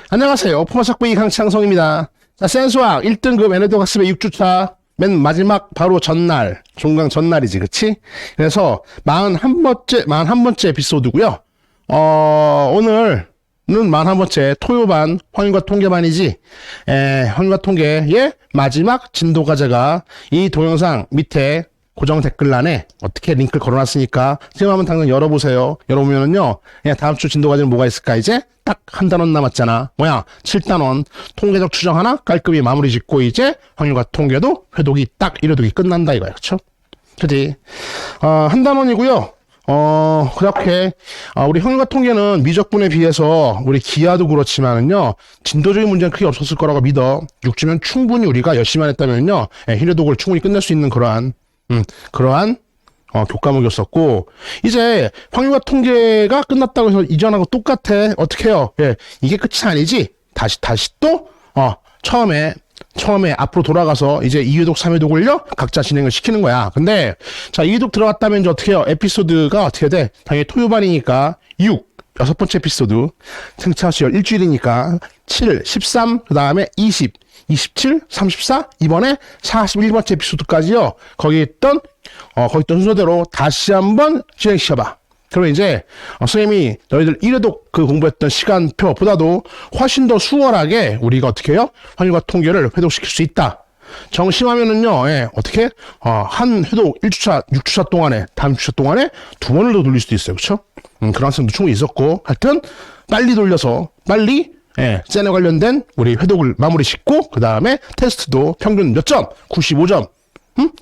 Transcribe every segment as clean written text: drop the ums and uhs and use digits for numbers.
안녕하세요. 포마삭부이 강창성입니다. 자, 센수학 1등급 에너드 학습의 6주차 맨 마지막 바로 전날, 종강 전날이지, 그치? 그래서 41번째 에피소드고요. 오늘은 41번째 토요반 확률과 통계반이지. 확률과 통계의 마지막 진도 과제가 이 동영상 밑에 고정 댓글란에 어떻게 링크를 걸어놨으니까 지금 한번 당장 열어보세요. 열어보면은요, 다음 주 진도 과제는 뭐가 있을까? 이제 딱 한 단원 남았잖아. 뭐야? 7단원 통계적 추정 하나 깔끔히 마무리 짓고 이제 확률과 통계도 회독이 딱 1회독이 끝난다 이거야. 그쵸? 그치? 한 단원이고요. 그렇게 우리 확률과 통계는 미적분에 비해서 우리 기하도 그렇지만은요, 진도적인 문제는 크게 없었을 거라고 믿어. 6주면 충분히 우리가 열심히만 했다면요, 힐회독을 충분히 끝낼 수 있는 그러한 교과목이었었고, 이제 확률과 통계가 끝났다고 해서 이전하고 똑같아. 어떻게 해요? 이게 끝이 아니지. 다시 또 처음에 앞으로 돌아가서 이제 2회독, 3회독을요 각자 진행을 시키는 거야. 근데 자, 2회독 들어갔다면 이제 어떻게 해요? 에피소드가 어떻게 돼? 당연히 토요반이니까 6, 6번째 에피소드 생차시열 일주일이니까 7, 13, 그 다음에 20, 27, 34, 이번에 41번째 에피소드까지요. 거기 있던 순서대로 다시 한번 진행시켜봐. 그러면 이제 선생님이 너희들 1회독 공부했던 시간표보다도 훨씬 더 수월하게 우리가 어떻게 해요? 확률과 통계를 회독시킬 수 있다. 정심하면은요, 어떻게? 한 회독 1주차, 6주차 동안에, 다음 주차 동안에 2번을 더 돌릴 수도 있어요. 그쵸? 그런 학생도 충분히 있었고, 하여튼, 빨리 돌려서, 쟤네 관련된 우리 회독을 마무리 짓고, 그 다음에 테스트도 평균 몇 점? 95점.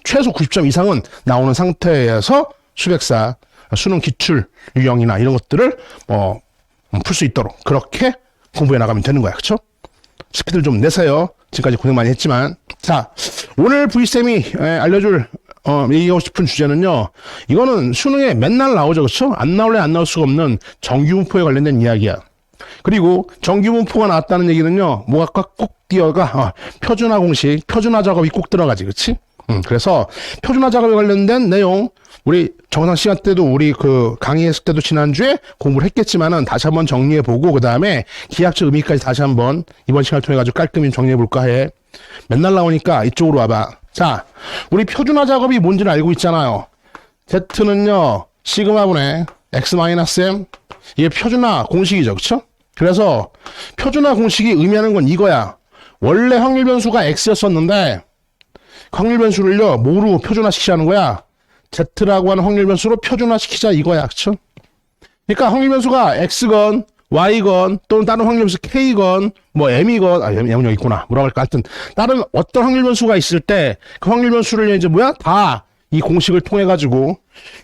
최소 90점 이상은 나오는 상태에서 수백사, 수능 기출, 유형이나 이런 것들을, 풀 수 있도록 그렇게 공부해 나가면 되는 거야. 그쵸? 스피드를 좀 내세요. 지금까지 고생 많이 했지만. 자, 오늘 V쌤이 알려줄, 얘기하고 싶은 주제는요. 이거는 수능에 맨날 나오죠. 그쵸? 안 나올래 안 나올 수가 없는 정규분포에 관련된 이야기야. 그리고 정규분포가 나왔다는 얘기는요. 뭐가 꼭 뛰어가, 표준화 공식, 표준화 작업이 꼭 들어가지. 그치? 그래서 표준화 작업에 관련된 내용, 우리 정상 시간 때도 우리 강의했을 때도 지난주에 공부를 했겠지만은 다시 한번 정리해보고, 그 다음에 기하학적 의미까지 다시 한번 이번 시간을 통해가지고 깔끔히 정리해볼까 해. 맨날 나오니까 이쪽으로 와봐. 자, 우리 표준화 작업이 뭔지를 알고 있잖아요. Z는요, 시그마분의 X-M, 이게 표준화 공식이죠. 그쵸? 그래서 표준화 공식이 의미하는 건 이거야. 원래 확률 변수가 X였었는데, 확률 변수를요, 뭐로 표준화 시키자는 거야? Z라고 하는 확률 변수로 표준화 시키자 이거야. 그쵸? 그러니까 확률 변수가 X건, Y건, 또는 다른 확률 변수 K건, M이건, M은 여기 있구나. 뭐라고 할까? 하여튼, 다른 어떤 확률 변수가 있을 때, 그 확률 변수를 이제 다 이 공식을 통해가지고,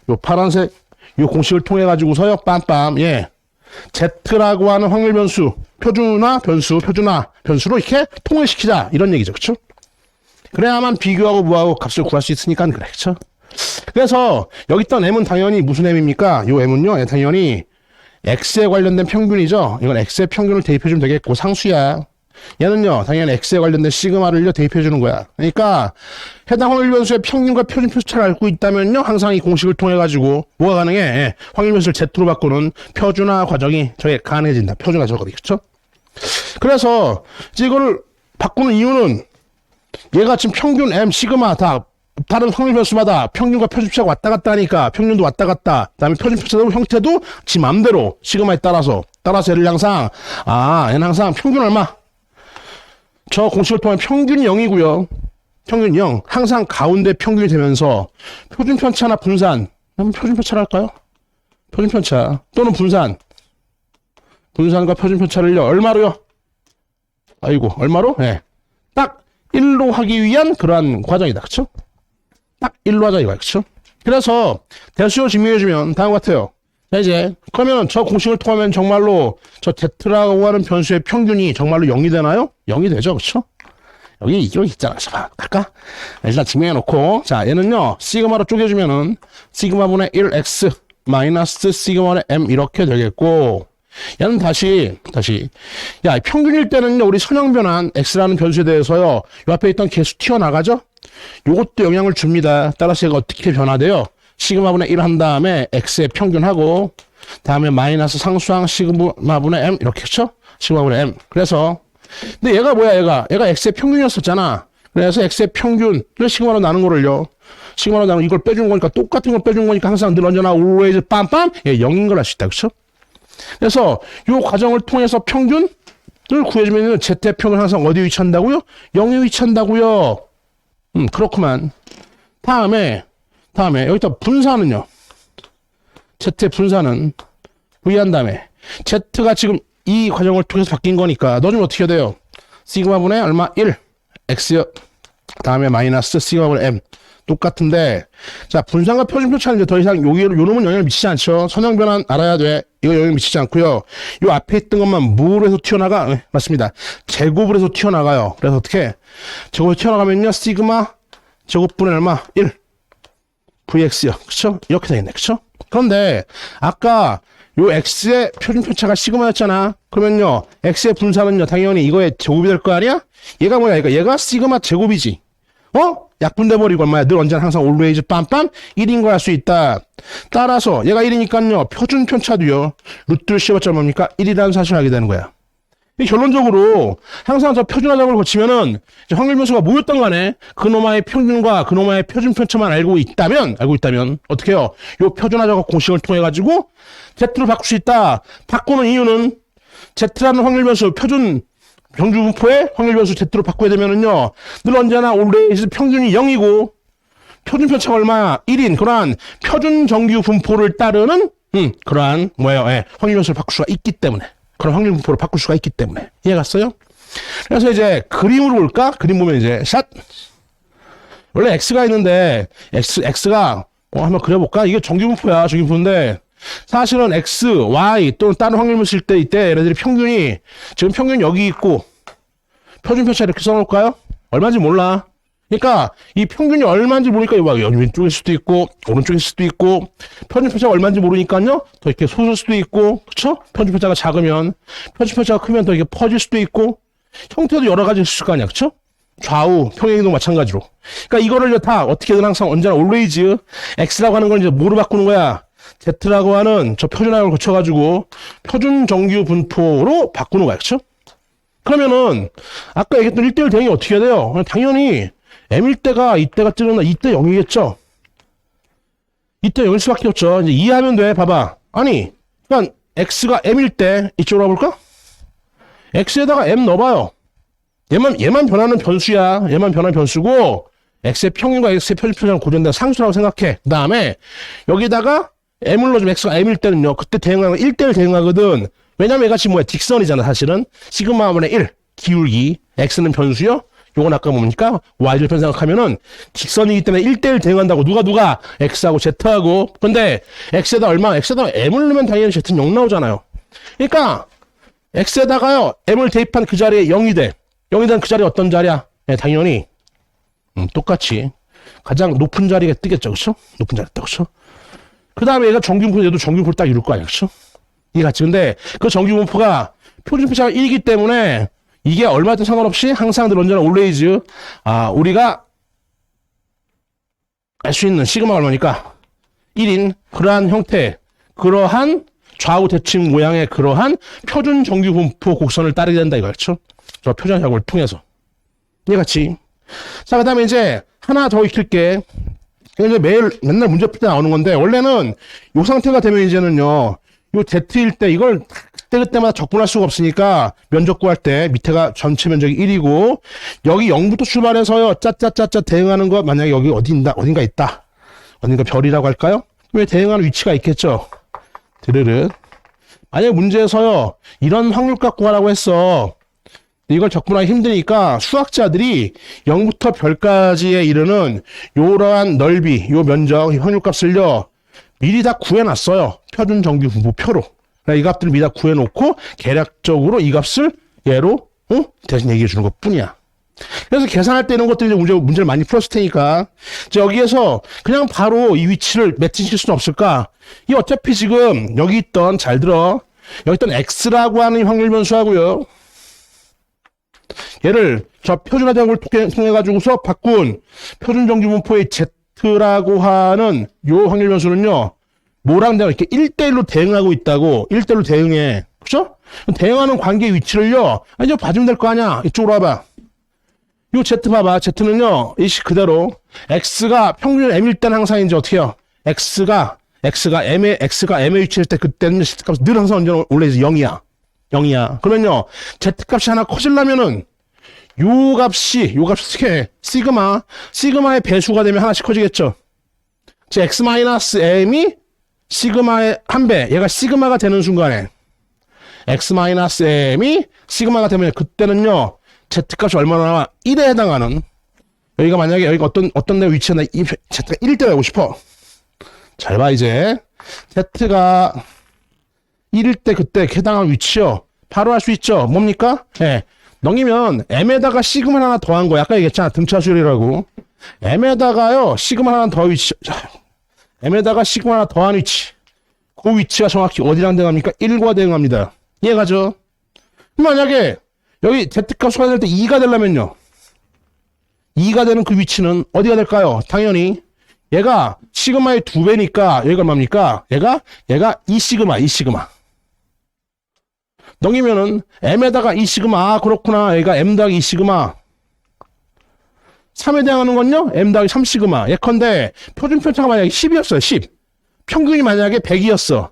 요 파란색, 요 공식을 통해가지고서요, 빰빰, Z라고 하는 확률 변수, 표준화 변수로 이렇게 통일시키자. 이런 얘기죠. 그쵸? 그래야만 비교하고 뭐하고 값을 구할 수 있으니까 그래. 그쵸? 그래서 여기 있던 M은 당연히 무슨 M입니까? 요 M은요, 당연히 X에 관련된 평균이죠. 이건 X의 평균을 대입해주면 되겠고, 상수야. 얘는요, 당연히 X에 관련된 시그마를요, 대입해주는 거야. 그러니까 해당 확률 변수의 평균과 표준 표수차를 알고 있다면요, 항상 이 공식을 통해가지고 뭐가 가능해? 확률 변수를 Z로 바꾸는 표준화 과정이 저게 가능해진다. 표준화 작업이. 그쵸? 그래서 이거를 바꾸는 이유는 얘가 지금 평균 M, 시그마 다 다른 확률 변수마다 평균과 표준표가 왔다 갔다 하니까 평균도 왔다 갔다, 그다음에 표준표 형태도 지 맘대로 시그마에 따라서 얘를 항상 얘는 항상 평균 얼마? 저 공식을 통한 평균이 0이고요. 평균 0. 항상 가운데 평균이 되면서 표준편차나 분산, 한번 표준편차를 할까요? 표준편차 또는 분산과 표준편차를요. 얼마로요? 얼마로? 딱 1로 하기 위한 그러한 과정이다. 그쵸? 딱 1로 하자 이거야. 그쵸? 그래서 대수로 증명해주면 다음 같아요. 자, 이제 그러면 저 공식을 통하면 정말로 저 Z라고 하는 변수의 평균이 정말로 0이 되나요? 0이 되죠. 그쵸? 여기 이렇게 있잖아. 자, 갈까? 일단 증명해놓고, 자, 얘는요, 시그마로 쪼개주면은 시그마분의 1x 마이너스 시그마분의 m 이렇게 되겠고, 얘는 다시 야, 평균일 때는요, 우리 선형변환 x라는 변수에 대해서요, 요 앞에 있던 개수 튀어나가죠? 요것도 영향을 줍니다. 따라서 얘가 어떻게 변화돼요? 시그마분의 1 한 다음에 x의 평균하고, 다음에 마이너스 상수항 시그마분의 m 이렇게 그쵸? 시그마분의 m. 그래서 근데 얘가 뭐야 얘가 x의 평균이었었잖아. 그래서 x의 평균을 시그마로 나눈 거를요. 시그마로 나눈 이걸 빼준 거니까 똑같은 걸 빼준 거니까 항상 늘 언제나 always 빰빰 0인 걸 알 수 있다. 그쵸? 그래서 이 과정을 통해서 평균을 구해주면 z의 평균 항상 어디에 위치한다고요? 0에 위치한다고요. 그렇구만. 다음에 여기다 분사는요. z의 분사는 v한 다음에 z가 지금 이 과정을 통해서 바뀐 거니까 넣어주면 어떻게 돼요? 시그마분의 얼마? 1 x요. 다음에 마이너스 시그마분의 m 똑같은데 자 분산과 표준표 차는 이제 더 이상 요놈은 영향을 미치지 않죠. 선형 변환 알아야 돼. 이거 영향 미치지 않고요. 요 앞에 있던 것만 무로 해서 튀어나가. 네, 맞습니다. 제곱을 해서 튀어나가요. 그래서 어떻게 제곱을 튀어나가면요 시그마 제곱분의 얼마? 1 vx요. 그쵸? 이렇게 되겠네. 그쵸? 그런데 아까 요 x의 표준표차가 시그마였잖아. 그러면요 x의 분산은요 당연히 이거의 제곱이 될 거 아니야? 얘가 뭐야? 얘가 시그마 제곱이지. 약분돼 버리고 얼마야? 늘 언제나 항상 always 빰빰 1인 걸 알 수 있다. 따라서 얘가 1이니까요 표준편차도요 루트를 씌워봤자 뭡니까? 1이라는 사실을 알게 되는 거야. 결론적으로 항상 저 표준화 작업을 거치면은 확률 변수가 뭐였던 간에 그놈의 평균과 그놈의 표준 편차만 알고 있다면 어떻게 해요? 요 표준화 작업 공식을 통해 가지고 z로 바꿀 수 있다. 바꾸는 이유는 z라는 확률 변수 표준 정규 분포의 확률 변수 z로 바꿔야 되면은요 늘 언제나 always 평균이 0이고 표준 편차가 얼마? 1인 그러한 표준 정규 분포를 따르는 그러한 뭐예요? 확률 변수를 바꿀 수가 있기 때문에. 그런 확률 분포를 바꿀 수가 있기 때문에. 이해 갔어요? 그래서 이제 그림으로 볼까? 그림 보면 이제 샷. 원래 x가 있는데 x가 한번 그려볼까? 이게 정규분포야. 정규분포인데 사실은 x, y 또는 다른 확률 분수일 때 이때 얘네들이 평균이 지금 평균 여기 있고 표준편차 이렇게 써놓을까요? 얼마인지 몰라. 그러니까 이 평균이 얼마인지 모르니까 여기 왼쪽일 수도 있고 오른쪽일 수도 있고 표준편차가 얼마인지 모르니까요 더 이렇게 솟을 수도 있고 그쵸? 표준편차가 작으면 표준편차가 크면 더 이렇게 퍼질 수도 있고 형태도 여러 가지 있을 거 아니야. 그쵸? 좌우 평행이도 마찬가지로. 그러니까 이거를 다 어떻게든 항상 언제나 always x라고 하는 걸 이제 뭐로 바꾸는 거야? z라고 하는 저 표준화를 거쳐가지고 표준 정규 분포로 바꾸는 거야. 그쵸? 그러면은 아까 얘기했던 1대1 대응이 어떻게 해야 돼요? 당연히 m일 때가 이때가 뜨는다. 이때 0이겠죠? 이때 0일 수밖에 없죠. 이제 이해하면 돼. 봐봐. 아니, 그러니까 x가 m일 때 이쪽으로 와볼까? x에다가 m 넣어봐요. 얘만 변하는 변수야. 얘만 변하는 변수고 x의 평균과 x의 표준편차는 고정된 상수라고 생각해. 그 다음에 여기다가 m을 넣어주면 x가 m일 때는요. 그때 대응하는 1대1 대응하거든. 왜냐면 얘가 지금 뭐야? 딕선이잖아. 사실은. 시그마분의 1 기울기. x는 변수요. 요건 아까 뭡니까? y절편 생각하면은 직선이기 때문에 1대1 대응한다고. 누가? x하고 z하고. 근데 x에다 얼마? x에다 m을 넣으면 당연히 z는 0 나오잖아요. 그러니까 x에다가요 m을 대입한 그 자리에 0이 돼. 0이 된 그 자리 어떤 자리야? 당연히 똑같이 가장 높은 자리가 뜨겠죠. 그쵸? 높은 자리 뜨 그쵸? 그 다음에 얘가 정규분포 얘도 정규분포를 딱 이룰 거 아니야. 그쵸? 이게 같이. 근데 그 정규분포가 표준편차가 1이기 때문에 이게 얼마든 상관없이 항상 늘 언제나 always 우리가 알 수 있는 시그마가 얼마니까 1인 그러한 형태 그러한 좌우 대칭 모양의 그러한 표준 정규 분포 곡선을 따르게 된다 이거였죠. 저 표준 작업을 통해서 이같이. 자, 그 다음에 이제 하나 더 익힐게. 이제 맨날 문제 풀 때 나오는 건데 원래는 이 상태가 되면 이제는요 요 Z일 때 이걸 그때마다 적분할 수가 없으니까 면적 구할 때 밑에가 전체 면적이 1이고 여기 0부터 출발해서요 짜짜짜짜 대응하는 거 만약에 여기 어딘가 있다. 어딘가 별이라고 할까요? 왜 대응하는 위치가 있겠죠. 드르르. 만약에 문제에서요 이런 확률값 구하라고 했어. 이걸 적분하기 힘드니까 수학자들이 0부터 별까지에 이르는 요러한 넓이, 요 면적, 이 확률값을요 미리 다 구해놨어요. 표준 정규 분포표로. 이 값들을 미리 다 구해놓고 계략적으로 이 값을 얘로 대신 얘기해 주는 것 뿐이야. 그래서 계산할 때 이런 것들이 문제를 많이 풀었을 테니까 여기에서 그냥 바로 이 위치를 매칭시킬 수는 없을까? 이 어차피 지금 여기 있던 잘 들어 여기 있던 x라고 하는 확률 변수하고요. 얘를 저 표준화 작업을 통해 가지고서 바꾼 표준 정규 분포의 z라고 하는 요 확률 변수는요 뭐랑 대응, 이렇게 1대1로 대응하고 있다고. 1대1로 대응해. 그죠? 대응하는 관계의 위치를요, 이제 봐주면 될 거 아니야. 이쪽으로 와봐. 요 Z 봐봐. Z는요, 이식 그대로. X가 평균 M일 때는 항상 이제 어떻게 해요? X가 M의 위치일 때 그때는 Z값 늘 항상 언제나 원래 이제 0이야. 0이야. 그러면요, Z값이 하나 커지려면은, 요 값이 어떻게 해? 시그마의 배수가 되면 하나씩 커지겠죠? 즉, X-M이 시그마의 한 배, 얘가 시그마가 되는 순간에, X-M이 시그마가 되면 그때는요, Z값이 얼마나 나와? 1에 해당하는, 여기가 만약에 여기가 어떤 데 위치에 Z가 1일 때 알고 싶어. 잘 봐, 이제. Z가 1일 때 그때 해당하는 위치요. 바로 할 수 있죠. 뭡니까? 예. 넘기면 M에다가 시그마 하나 더한 거. 아까 얘기했잖아. 등차 수열이라고. M에다가요, 시그마 하나 더 위치. M에다가 시그마 하나 더한 위치. 그 위치가 정확히 어디랑 대응합니까? 1과 대응합니다. 이해가죠? 만약에 여기 Z값 수가 될 때 2가 되려면요. 2가 되는 그 위치는 어디가 될까요? 당연히 얘가 시그마의 2배니까 여기가 얼마입니까? 얘가 2시그마. 넘기면은 M에다가 2시그마. 그렇구나. 얘가 M 더하기 2시그마. 3에 대항하는 건요? M 더하기 3시그마. 예컨대 표준 편차가 만약에 10이었어요. 10. 평균이 만약에 100이었어.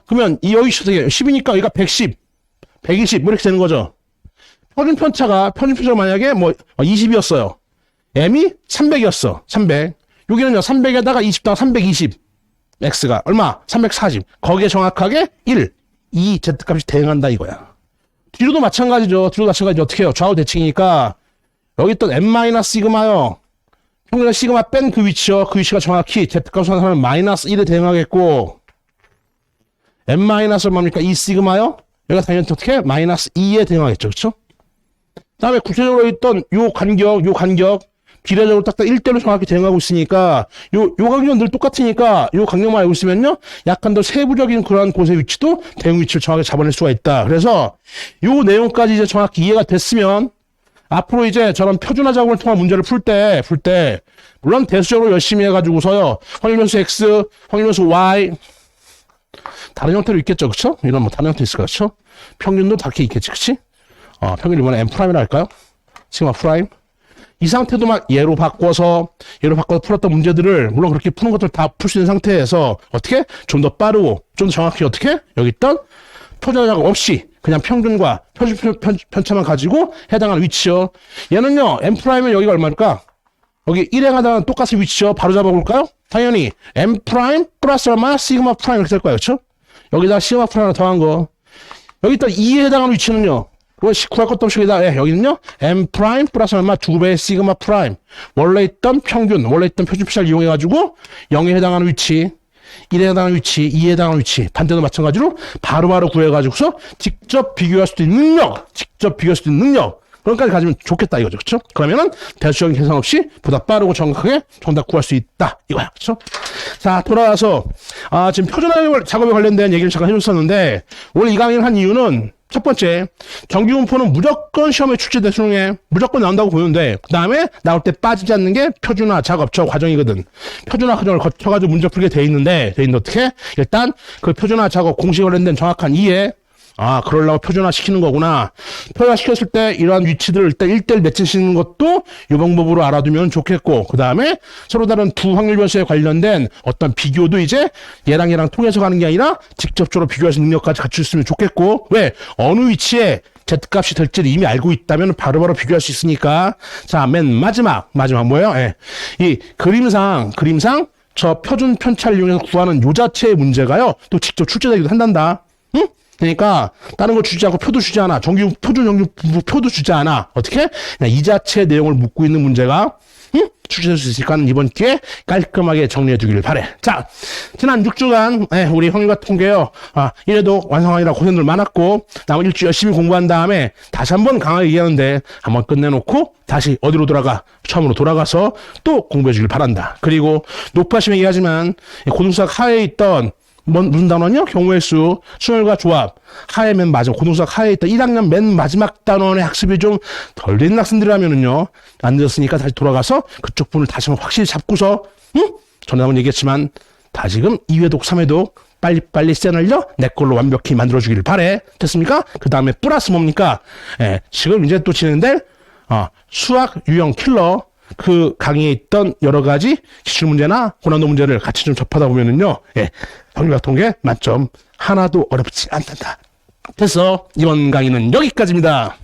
그러면 여기 10이니까 여기가 110. 120. 뭐 이렇게 되는 거죠. 표준 편차가 만약에 뭐 20이었어요. M이 300이었어. 300. 여기는요. 300에다가 20 더하기 320. X가 얼마? 340. 거기에 정확하게 1. 이 Z값이 대응한다 이거야. 뒤로도 마찬가지죠. 어떻게 해요? 좌우 대칭이니까 여기 있던 M-시그마요. 평균의 시그마 뺀 그 위치요. 그 위치가 정확히 Z값을 하면 마이너스 1에 대응하겠고 M-는 뭡니까? 2시그마요. 여기가 당연히 어떻게 해? 마이너스 2에 대응하겠죠. 그쵸? 그 다음에 구체적으로 있던 요 간격 비례적으로 딱딱 1대로 정확히 대응하고 있으니까 요 간격은 늘 똑같으니까 요 간격만 알고 있으면요 약간 더 세부적인 그러한 곳의 위치도 대응 위치를 정확히 잡아낼 수가 있다. 그래서 요 내용까지 이제 정확히 이해가 됐으면 앞으로 이제 저런 표준화 작업을 통한 문제를 풀 때 물론 대수적으로 열심히 해가지고서요 확률변수 X, 확률변수 Y 다른 형태로 있겠죠. 그쵸? 이런 뭐 다른 형태 있을까? 그쵸? 평균도 다르게 있겠지. 그치? 평균 이번에 M'이라 할까요? 시그마 프라임. 이 상태도 막 예로 바꿔서 풀었던 문제들을 물론 그렇게 푸는 것들 다 풀 수 있는 상태에서 어떻게 좀 더 빠르고 좀 더 정확히 어떻게 여기 있던 표준화 작업 없이 그냥 평균과 편차만 가지고 해당하는 위치요. 얘는요 M'은 여기가 얼마일까? 여기 1에 해당하는 똑같은 위치요. 바로 잡아볼까요? 당연히 M' 플러스 얼마? 시그마 프라임 이렇게 될 거예요. 그렇죠? 여기다 시그마 프라임 하나 더한 거. 여기 있던 2에 해당하는 위치는요. 그건 구할 것도 없이 여기는요 M' 플러스 얼마? 2배의 시그마 프라임. 원래 있던 평균, 원래 있던 표준 편차를 이용해가지고 0에 해당하는 위치, 1에 해당하는 위치, 2에 해당하는 위치, 반대도 마찬가지로 바로바로 구해가지고서 직접 비교할 수도 있는 능력. 그런까지 가지면 좋겠다 이거죠. 그렇죠? 그러면은 대수적인 계산 없이 보다 빠르고 정확하게 정답 구할 수 있다 이거야. 그렇죠? 자, 돌아와서 지금 표준화 작업에 관련된 얘기를 잠깐 해줬었는데 오늘 이 강의를 한 이유는 첫 번째, 정규분포는 무조건 시험에 출제될 수능에 무조건 나온다고 보는데 그 다음에 나올 때 빠지지 않는 게 표준화 작업 저 과정이거든. 표준화 과정을 거쳐가지고 문제 풀게 돼 있는데 어떻게? 일단 그 표준화 작업 공식에 관련된 정확한 이해. 그러려고 표준화 시키는 거구나. 표준화 시켰을 때 이러한 위치들을 일단 1대1 매칭시키는 것도 이 방법으로 알아두면 좋겠고, 그 다음에 서로 다른 두 확률 변수에 관련된 어떤 비교도 이제 얘랑 통해서 가는 게 아니라 직접적으로 비교할 수 있는 능력까지 갖추었으면 좋겠고, 왜? 어느 위치에 Z값이 될지를 이미 알고 있다면 바로바로 비교할 수 있으니까. 자, 맨 마지막 뭐예요? 이 그림상 저 표준 편차를 이용해서 구하는 요 자체의 문제가요, 또 직접 출제되기도 한단다. 응? 그러니까 다른 거 주지 않고 표도 주지 않아. 표준 정규 표도 주지 않아. 어떻게? 그냥 이 자체의 내용을 묻고 있는 문제가 출제될 수 있으니까 이번 기회에 깔끔하게 정리해 두기를 바래. 자, 지난 6주간 우리 확률과 통계요. 이래도 완성하느라 고생들 많았고 남은 일주 열심히 공부한 다음에 다시 한번 강하게 얘기하는데 한번 끝내놓고 다시 어디로 처음으로 돌아가서 또 공부해 주길 바란다. 그리고 높아시면 얘기하지만 고등수학 하에 있던 무슨 단원이요? 경우의 수, 수열과 조합, 하에 맨 마지막, 고등수학 하에 있던 1학년 맨 마지막 단원의 학습이 좀 덜 된 학생들이라면은요, 안 되었으니까 다시 돌아가서 그쪽 분을 다시 한번 확실히 잡고서, 전에 한번 얘기했지만, 다지금 2회독, 3회독 빨리빨리 쎄널려 내 걸로 완벽히 만들어주기를 바래. 됐습니까? 그 다음에 플러스 뭡니까? 예, 지금 이제 또 진행될 수학 유형 킬러 그 강의에 있던 여러 가지 기출 문제나 고난도 문제를 같이 좀 접하다 보면은요, 예, 확률과 통계 만점 하나도 어렵지 않단다. 됐어. 이번 강의는 여기까지입니다.